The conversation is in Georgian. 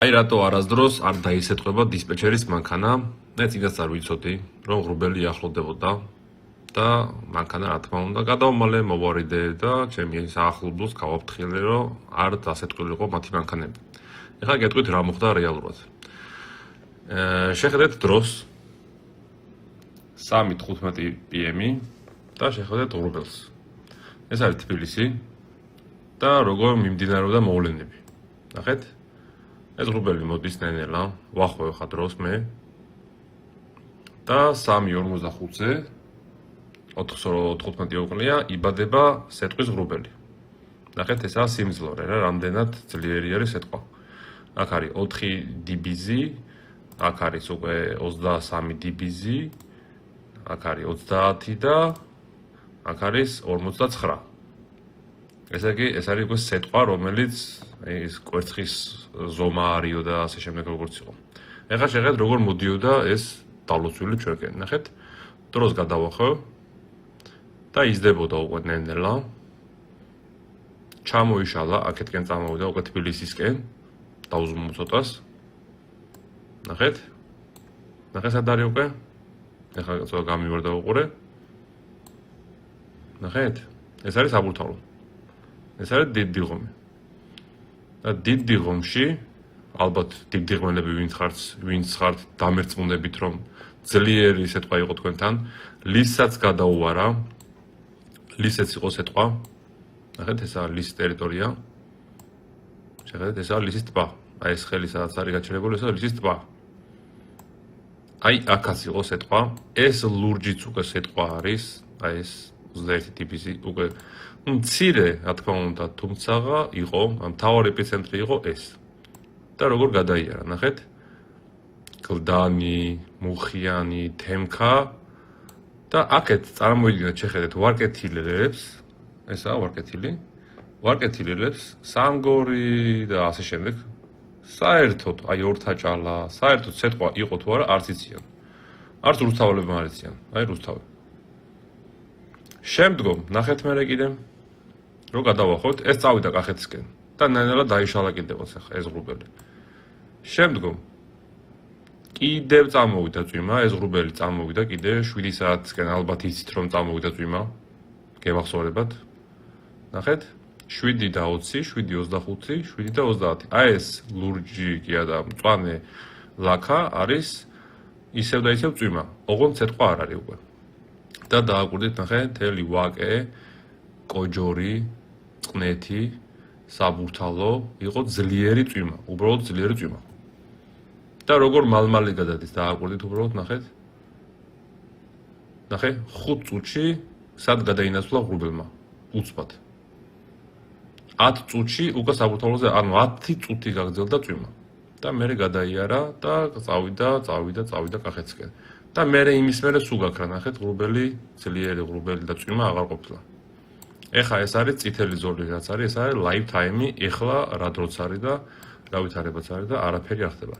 აი რატო არასდროს არ დაისეტყობა დისპეჩერის მანქანა? მე წინაც არ ვიცოდი, რომ ღრუბელი ახლოვდებოდა და მანქანა რა თქმა უნდა გადავმალე, მოვარიდე და ჩემი საახლობლოს გავაფრთხილე, რომ არ დასეტყვილიყო მათი მანქანები. ეხლა გეტყვით რა მოხდა რეალურად. შეხედეთ დროს 3:15 PM-ი და შეხედეთ ღრუბელს. ეს არის თბილისი და როგორ მიმდინარეობდა მოვლენები. ნახეთ? ეს ღრუბელი მოდის ნენელა, ვახვევ ხა დროს მე და 3:45-ზე 4:15 უყლია იბადება სეტყვის ღრუბელი. ნახეთ, ესაა სიმძლავრე რა, რამდენად ძლიერი არის სეტყვა. აქ არის 4 dBz, აქ არის უკვე 23 dBz, აქ არის 30 და აქ არის 49. ესე იგი, ეს არის უკვე სეტყვა, რომელიც ეს კვერცხის ზომა არისო და ასე შემდეგ როგორც იყო. ეხლა შეხედეთ როგორ მოდიოდა ეს დალოცვილი ჩვენკენ. ნახეთ, დროს გადავახევ და იზრდებოდა უკვე ნენელა. ჩამოიშალა, აქეთკენ წამოვიდა უკვე თბილისისკენ, დაუზუმო ცოტას. ნახეთ. ნახეთ სად არის უკვე? ეხლა ცოტა გამივარ და უყურე. ნახეთ? ეს არის საბურთალო. ეს არის დიდ-დიღომი. და დიდ-დიღომში ალბათ დიდ-დიღმელები ვინც ხართ დამერწმუნდებით რომ ძლიერი სეტყვა იყო თქვენთან, ლისაც გადაუვარა. ლისეც იყო სეტყვა. ნახეთ, ესაა ლისის ტერიტორია. შეხედეთ, ესაა ლისის ტბა. აი ეს ხელი სადაც არის გაჩერებული, ესაა ლისის ტბა. აი აქაც იყო სეტყვა. ეს ლურჯიც უკვე სეტყვა არის. აი ეს 21 dBz უკვე მცირე, რა თქმა უნდა, თუმცა იყო, მთავარი ეპიცენტრი იყო ეს. და როგორ გადაიარა, ნახეთ? კლდანი, მუხიანი, თემქა და აქეთ წარმოიდგინეთ, შეხედეთ ვარკეთილებს, ესაა ვარკეთილი. ვარკეთილებს სამგორი და ასე შემდეგ. საერთოდ, აი ორთაჭალა, საერთოდ სეტყვა იყო თუ არა, არც იციან. არც რუსთაველებმა არ იციან, აი რუსთავები. შემდგომ, ნახეთ მერე კიდე, რომ გადავახოთ, ეს წავიდა კახეთისკენ და ნენელა დაიშალა კიდევაც ახლა ეს ღრუბელი. შემდგომ კიდევ წამოვიდა წვიმა, ეს ღრუბელი წამოვიდა კიდე 7 საათისკენ, ალბათ იცით რომ წამოვიდა წვიმა. გემახსოვრებათ. ნახეთ? 7 და 20, 7:25, 7 და 30. აი ეს ლურჯი კი და მწვანე ლაქა არის ისევ და ისევ წვიმა. ოღონდ სეტყვა არ არის უკვე. და დააკვირდით, ნახეთ, მთელი ვაკე, კოჯორი, წყნეთი, საბურთალო იყო ძლიერი წვიმა, უბრალოდ ძლიერი წვიმა. და როგორ მალმალი გადადის, დააკვირდით უბრალოდ, ნახეთ. ნახე, 5 წუთში სად გადაინაცვლა ღრუბელმა? უცბად. 10 წუთში უკვე საბურთალოზე, ანუ 10 წუთი გაგრძელდა წვიმა. და მერე გადაიარა და წავიდა კახეთისკენ. და მერე იმის მერე სულ გაქრა, ნახეთ, ღრუბელი, ძლიერი ღრუბელი და წვიმა აღარ ყოფილა. ეხლა ეს არის წითელი ზოლი, რაც არის, ეს არის live time-ი, ეხლა რა დროც არის და რა ვითარებაც არის და არაფერი არ ხდება.